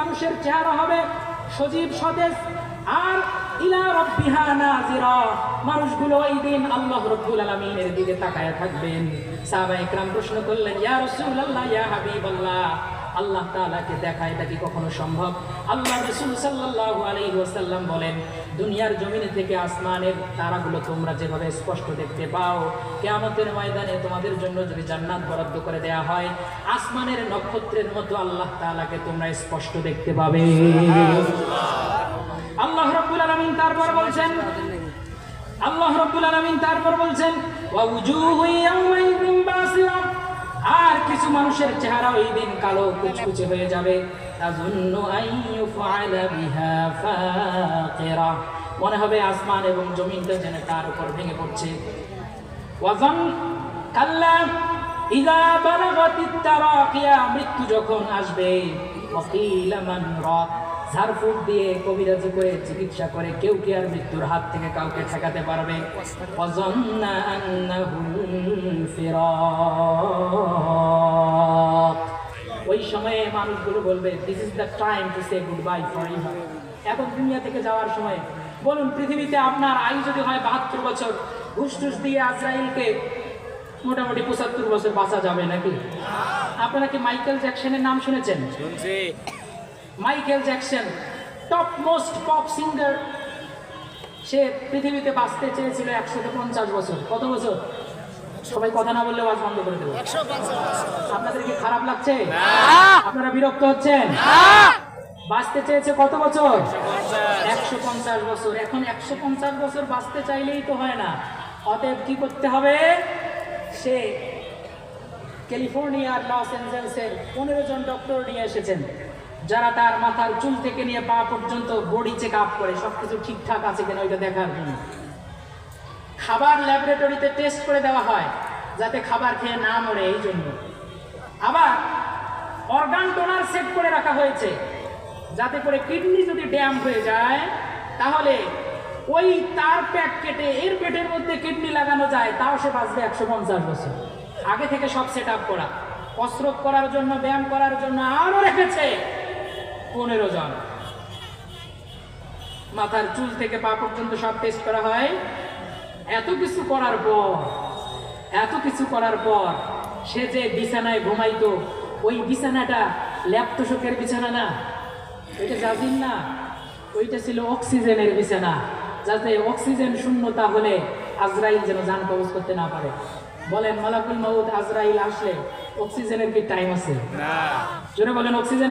মানুষের চেহারা হবে সজীব সতেজ, আর ইলা রাব্বিহা নাযিরা, মানুষগুলো ওই দিন আল্লাহ রাব্বুল আলামিনের দিকে তাকায়া থাকবেন। সাহাবায়ে কেরাম প্রশ্ন করলেন, ইয়া রাসূলুল্লাহ, ইয়া হাবিবাল্লাহ, আল্লাহ তাআলাকে দেখা এটা কি কখনো সম্ভব? আল্লাহ রাসূল সাল্লাল্লাহু আলাইহি ওয়াসাল্লাম বলেন, দুনিয়ার জমিন থেকে আসমানের তারাগুলো তোমরা যেভাবে স্পষ্ট দেখতে পাও, কিয়ামতের ময়দানে তোমাদের জন্য যদি জান্নাত বরাদ্দ করে দেয়া হয়, আসমানের নক্ষত্রের মতো আল্লাহ তাআলাকে তোমরা স্পষ্ট দেখতে পাবে। আল্লাহ রাব্বুল আলামিন তারপর বলছেন ওয়া উজুহু ইয়াওমাইযিন বাসিরা, আর কিছু মানুষের চেহারা ওই দিন কালো কুচকুচে হয়ে যাবে। তাযুন্নু আইয়ুফআলা বিহা ফাকিরা, মনে হবে আসমান এবং জমিনটা যেন তার উপর ভেঙে পড়ছে। ওয়াজান কাল্লা ইযা বালাগাতিত তারাকিয়া, মৃত্যু যখন আসবে, ওয়াকিলা মান রাক, ঝাড়ফুঁক দিয়ে কবিরাজি করে চিকিৎসা করে কেউ কি আর মৃত্যুর হাত থেকে কাউকে ঠেকাতে পারবে? ওয়াজান্না আন্নাহুল ফিরাক, ওই সময়ে মানুষগুলো বলবে, this is the time to say good bye for ever, এখন দুনিয়া থেকে যাওয়ার সময়। বলুন, পৃথিবীতে আপনার আয়ু যদি হয় 72 বছর, ঘুষ টুস দিয়ে আজরাইলকে মোটামুটি 75 বছর বাঁচা যাবে নাকি? আপনারা কি মাইকেল জ্যাকসনের নাম শুনেছেন? শুনছি। Michael Jackson top most pop singer, সে পৃথিবীতে বাঁচতে চেয়েছিল 150 বছর। কত বছর? সবাই কথা না বললে আওয়াজ বন্ধ করে দেবো। আপনাদের কি খারাপ লাগছে? আপনারা বিরক্ত হচ্ছেন? বাঁচতে চেয়েছে কত বছর? 150 বছর। এখন 150 বছর বাঁচতে চাইলেই তো হয় না, অতএব কি করতে হবে? সে ক্যালিফোর্নিয়ার লস অ্যাঞ্জেলেসের 15 জন ডক্টর নিয়ে এসেছেন, যারা তার মাথার চুল থেকে নিয়ে পা পর্যন্ত বডি চেক আপ করে সবকিছু ঠিকঠাক আছে কিনা ওইটা দেখার জন্য। খাবার ল্যাবরেটরিতে টেস্ট করে দেওয়া হয় যাতে খাবার খেয়ে না মরে, এই জন্য। আবার অর্গান ডোনার সেট করে রাখা হয়েছে যাতে করে কিডনি যদি ড্যাম হয়ে যায় তাহলে ওই তার পেট কেটে এর পেটের মধ্যে কিডনি লাগানো যায়, তাও সে বাঁচবে 150 বছর। আগে থেকে সব সেট আপ করা, কসরত করার জন্য, ব্যায়াম করার জন্য আরো রেখেছে 15 জন। মাথার চুল থেকে পা পর্যন্ত সব টেস্ট করা হয়। এত কিছু করার পর সে যে বিছানায় ঘুমাইতো, ওই বিছানাটা ল্যাপটসকের বিছানা না, ওইটা জাজিম না, ওইটা ছিল অক্সিজেনের বিছানা, যাতে অক্সিজেন শূন্যতা হলে আজরাইল যেন জান কবজ করতে না পারে। বলেন, মালাকুল মাউত আজরাইল আসলে অক্সিজেনের কি টাইম আছে? না। জোরে বলেন, অক্সিজেন